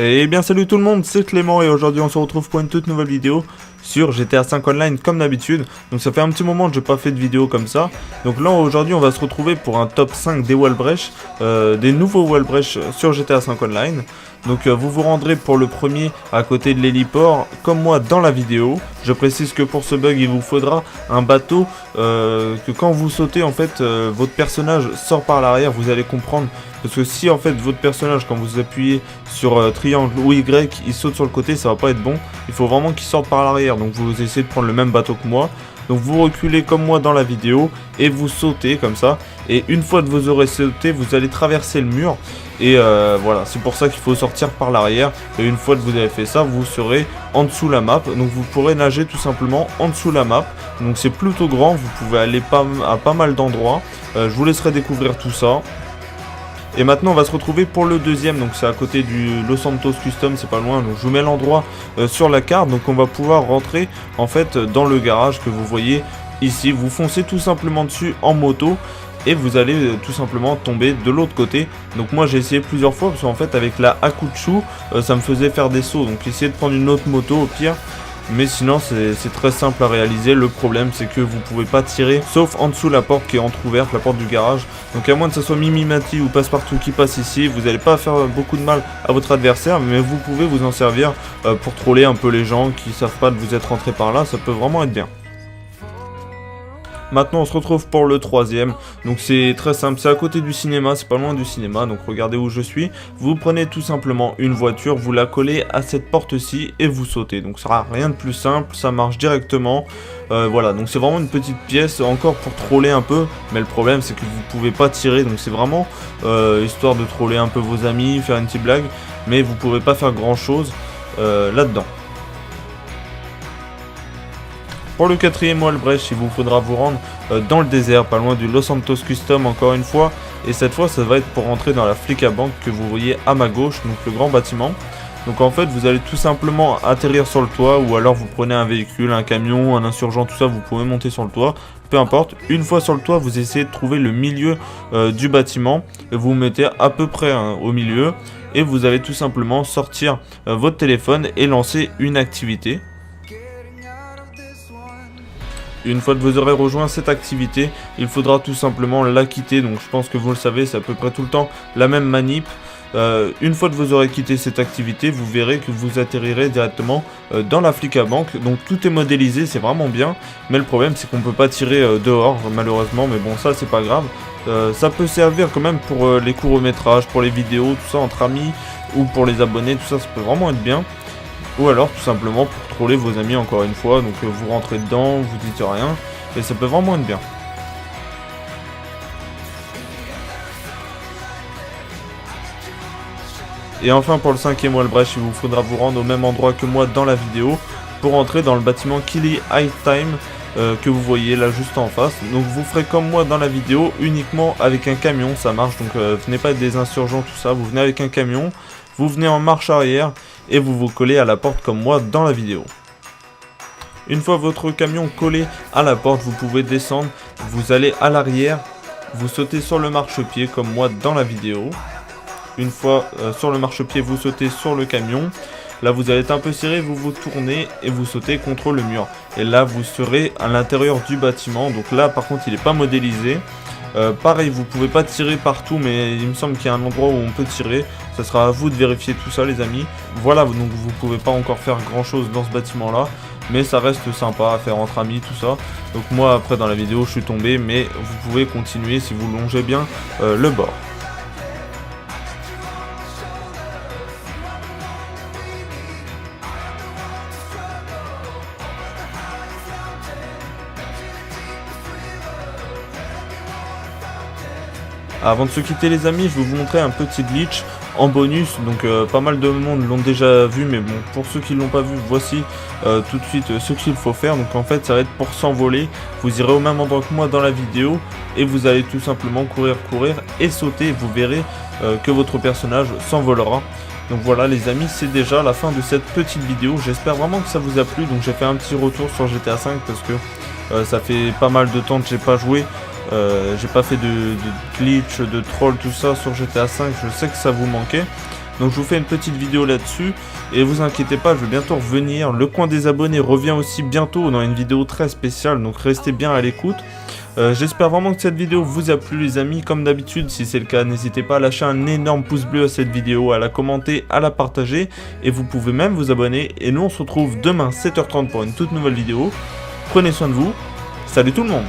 Eh bien salut tout le monde, c'est Clément et aujourd'hui on se retrouve pour une toute nouvelle vidéo sur GTA 5 Online comme d'habitude. Donc ça fait un petit moment que j'ai pas fait de vidéo comme ça. Donc là aujourd'hui on va se retrouver pour un top 5 des wall breach, des nouveaux wall breach sur GTA 5 Online. Donc vous vous rendrez pour le premier à côté de l'héliport comme moi dans la vidéo. Je précise que pour ce bug il vous faudra un bateau que quand vous sautez en fait votre personnage sort par l'arrière, vous allez comprendre. Parce que si en fait votre personnage quand vous appuyez sur triangle ou Y il saute sur le côté, ça va pas être bon. Il faut vraiment qu'il sorte par l'arrière, donc vous essayez de prendre le même bateau que moi. Donc vous reculez comme moi dans la vidéo et vous sautez comme ça. Et une fois que vous aurez sauté, vous allez traverser le mur. Et voilà, c'est pour ça qu'il faut sortir par l'arrière. Et une fois que vous avez fait ça, vous serez en dessous la map. Donc vous pourrez nager tout simplement en dessous la map. Donc c'est plutôt grand, vous pouvez aller à pas mal d'endroits. Je vous laisserai découvrir tout ça. Et maintenant on va se retrouver pour le deuxième, donc c'est à côté du Los Santos Custom, c'est pas loin, donc je vous mets l'endroit sur la carte. Donc on va pouvoir rentrer en fait dans le garage que vous voyez ici. Vous foncez tout simplement dessus en moto et vous allez tout simplement tomber de l'autre côté. Donc moi j'ai essayé plusieurs fois parce qu'en fait avec la Hakuchu ça me faisait faire des sauts, donc essayez de prendre une autre moto au pire. Mais sinon c'est très simple à réaliser. Le problème c'est que vous pouvez pas tirer sauf en dessous la porte qui est entrouverte, la porte du garage. Donc à moins que ce soit Mimimati ou Passepartout qui passe ici, vous n'allez pas faire beaucoup de mal à votre adversaire. Mais vous pouvez vous en servir pour troller un peu les gens qui savent pas de vous être rentrés par là. Ça peut vraiment être bien. Maintenant on se retrouve pour le troisième, donc c'est très simple, c'est à côté du cinéma, c'est pas loin du cinéma, donc regardez où je suis. Vous prenez tout simplement une voiture, vous la collez à cette porte-ci et vous sautez. Donc ça sera rien de plus simple, ça marche directement. Voilà, donc c'est vraiment une petite pièce encore pour troller un peu, mais le problème c'est que vous pouvez pas tirer, donc c'est vraiment histoire de troller un peu vos amis, faire une petite blague, mais vous pouvez pas faire grand chose là-dedans. Pour le quatrième wall breach, il vous faudra vous rendre dans le désert, pas loin du Los Santos Custom encore une fois. Et cette fois, ça va être pour rentrer dans la Flicka Bank que vous voyez à ma gauche, donc le grand bâtiment. Donc en fait, vous allez tout simplement atterrir sur le toit ou alors vous prenez un véhicule, un camion, un insurgent, tout ça, vous pouvez monter sur le toit. Peu importe, une fois sur le toit, vous essayez de trouver le milieu du bâtiment et vous vous mettez à peu près au milieu. Et vous allez tout simplement sortir votre téléphone et lancer une activité. Une fois que vous aurez rejoint cette activité, il faudra tout simplement la quitter. Donc je pense que vous le savez, c'est à peu près tout le temps la même manip. Une fois que vous aurez quitté cette activité, vous verrez que vous atterrirez directement dans la Flicka Bank. Donc tout est modélisé, c'est vraiment bien. Mais le problème c'est qu'on peut pas tirer dehors malheureusement. Mais bon, ça c'est pas grave. Ça peut servir quand même pour les courts-métrages, pour les vidéos, tout ça entre amis ou pour les abonnés, tout ça, ça peut vraiment être bien. Ou alors tout simplement pour troller vos amis encore une fois, donc vous rentrez dedans, vous dites rien, et ça peut vraiment être bien. Et enfin pour le cinquième wall breach, il vous faudra vous rendre au même endroit que moi dans la vidéo, pour entrer dans le bâtiment Killy High Time, que vous voyez là juste en face. Donc vous ferez comme moi dans la vidéo, uniquement avec un camion, ça marche, donc venez pas être des insurgents tout ça, vous venez avec un camion, vous venez en marche arrière, et vous vous collez à la porte comme moi dans la vidéo. Une fois votre camion collé à la porte, vous pouvez descendre, vous allez à l'arrière, vous sautez sur le marchepied comme moi dans la vidéo. Une fois sur le marchepied, vous sautez sur le camion. Là vous allez être un peu serré, vous vous tournez et vous sautez contre le mur. Et là vous serez à l'intérieur du bâtiment, donc là par contre il n'est pas modélisé. Pareil, vous pouvez pas tirer partout, mais il me semble qu'il y a un endroit où on peut tirer. Ça sera à vous de vérifier tout ça les amis. Voilà, donc vous pouvez pas encore faire grand chose dans ce bâtiment là, mais ça reste sympa à faire entre amis tout ça. Donc moi après dans la vidéo je suis tombé, mais vous pouvez continuer si vous longez bien le bord. Avant de se quitter les amis, je vais vous montrer un petit glitch en bonus. Donc pas mal de monde l'ont déjà vu, mais bon, pour ceux qui ne l'ont pas vu, voici tout de suite ce qu'il faut faire. Donc en fait ça va être pour s'envoler. Vous irez au même endroit que moi dans la vidéo et vous allez tout simplement courir et sauter. Vous verrez que votre personnage s'envolera. Donc voilà les amis, c'est déjà la fin de cette petite vidéo. J'espère vraiment que ça vous a plu. Donc j'ai fait un petit retour sur GTA 5 parce que Ça fait pas mal de temps que j'ai pas joué. J'ai pas fait de glitch, de troll, tout ça sur GTA 5. Je sais que ça vous manquait. Donc je vous fais une petite vidéo là-dessus. Et vous inquiétez pas, je vais bientôt revenir. Le coin des abonnés revient aussi bientôt dans une vidéo très spéciale. Donc restez bien à l'écoute. J'espère vraiment que cette vidéo vous a plu les amis. Comme d'habitude, si c'est le cas, n'hésitez pas à lâcher un énorme pouce bleu à cette vidéo, à la commenter, à la partager. Et vous pouvez même vous abonner. Et nous on se retrouve demain 7h30 pour une toute nouvelle vidéo. Prenez soin de vous. Salut tout le monde.